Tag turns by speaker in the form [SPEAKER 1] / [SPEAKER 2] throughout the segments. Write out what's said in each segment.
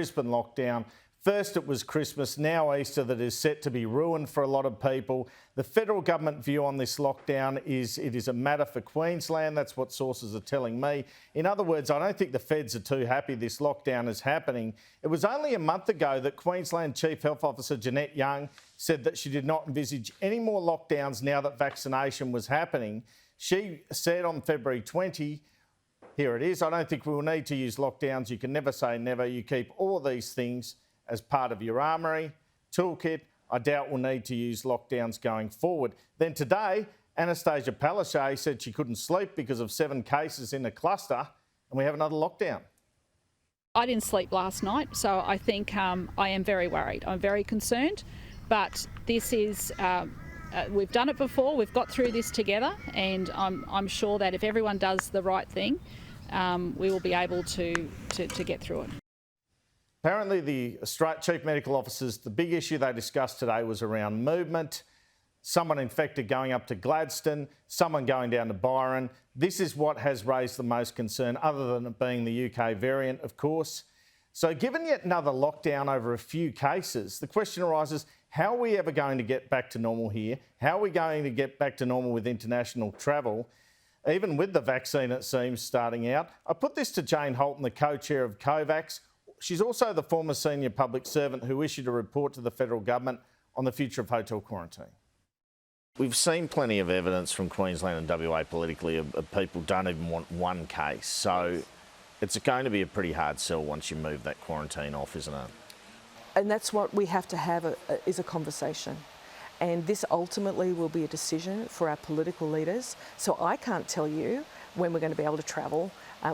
[SPEAKER 1] Brisbane lockdown. First it was Christmas, now Easter, that is set to be ruined for a lot of people. The federal government view on this lockdown is it is a matter for Queensland. That's what sources are telling me. In other words, I don't think the feds are too happy this lockdown is happening. It was only a month ago that Queensland Chief Health Officer Jeanette Young said that she did not envisage any more lockdowns now that vaccination was happening. She said on February 20, here it is, I don't think we will need to use lockdowns. You can never say never. You keep all of these things as part of your armoury, toolkit. I doubt we'll need to use lockdowns going forward. Then today, Annastacia Palaszczuk said she couldn't sleep because of 7 cases in a cluster, and we have another lockdown.
[SPEAKER 2] I didn't sleep last night, so I think I am very worried. I'm very concerned, but this is, we've done it before, we've got through this together, and I'm sure that if everyone does the right thing, we will be able to get through it.
[SPEAKER 1] Apparently the Chief Medical Officers, the big issue they discussed today was around movement, someone infected going up to Gladstone, someone going down to Byron. This is what has raised the most concern, other than it being the UK variant, of course. So given yet another lockdown over a few cases, the question arises, how are we ever going to get back to normal here? How are we going to get back to normal with international travel? Even with the vaccine, it seems, starting out. I put this to Jane Holton, the co-chair of COVAX. She's also the former senior public servant who issued a report to the federal government on the future of hotel quarantine. We've seen plenty of evidence from Queensland and WA politically of people don't even want one case. So it's going to be a pretty hard sell once you move that quarantine off, isn't it?
[SPEAKER 3] And that's what we have to have is a conversation. And this ultimately will be a decision for our political leaders. So I can't tell you when we're going to be able to travel,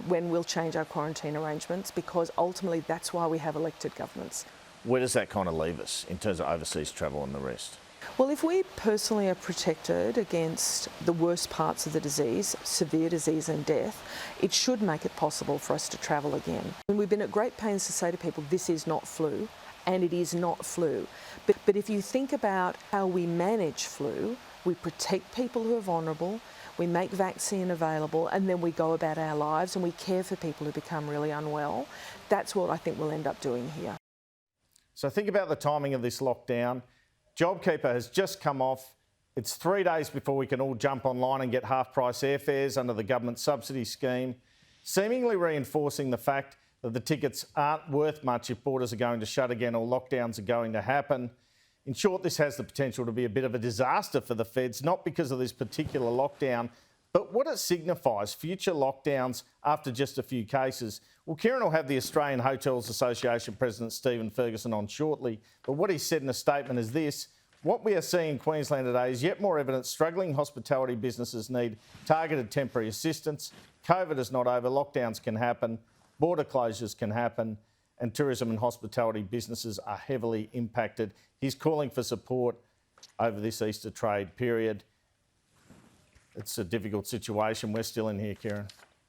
[SPEAKER 3] when we'll change our quarantine arrangements, because ultimately that's why we have elected governments.
[SPEAKER 1] Where does that kind of leave us in terms of overseas travel and the rest?
[SPEAKER 3] Well, if we personally are protected against the worst parts of the disease, severe disease and death, it should make it possible for us to travel again. And we've been at great pains to say to people, this is not flu, and it is not flu. But if you think about how we manage flu, we protect people who are vulnerable, we make vaccine available, and then we go about our lives and we care for people who become really unwell. That's what I think we'll end up doing here.
[SPEAKER 1] So think about the timing of this lockdown. JobKeeper has just come off. It's 3 days before we can all jump online and get half-price airfares under the government subsidy scheme, seemingly reinforcing the fact that the tickets aren't worth much if borders are going to shut again or lockdowns are going to happen. In short, this has the potential to be a bit of a disaster for the feds, not because of this particular lockdown, but what it signifies, future lockdowns after just a few cases. Well, Kieran will have the Australian Hotels Association President Stephen Ferguson on shortly, but what he said in a statement is this: what we are seeing in Queensland today is yet more evidence struggling hospitality businesses need targeted temporary assistance. COVID is not over, lockdowns can happen, border closures can happen, and tourism and hospitality businesses are heavily impacted. He's calling for support over this Easter trade period. It's a difficult situation. We're still in here, Kieran.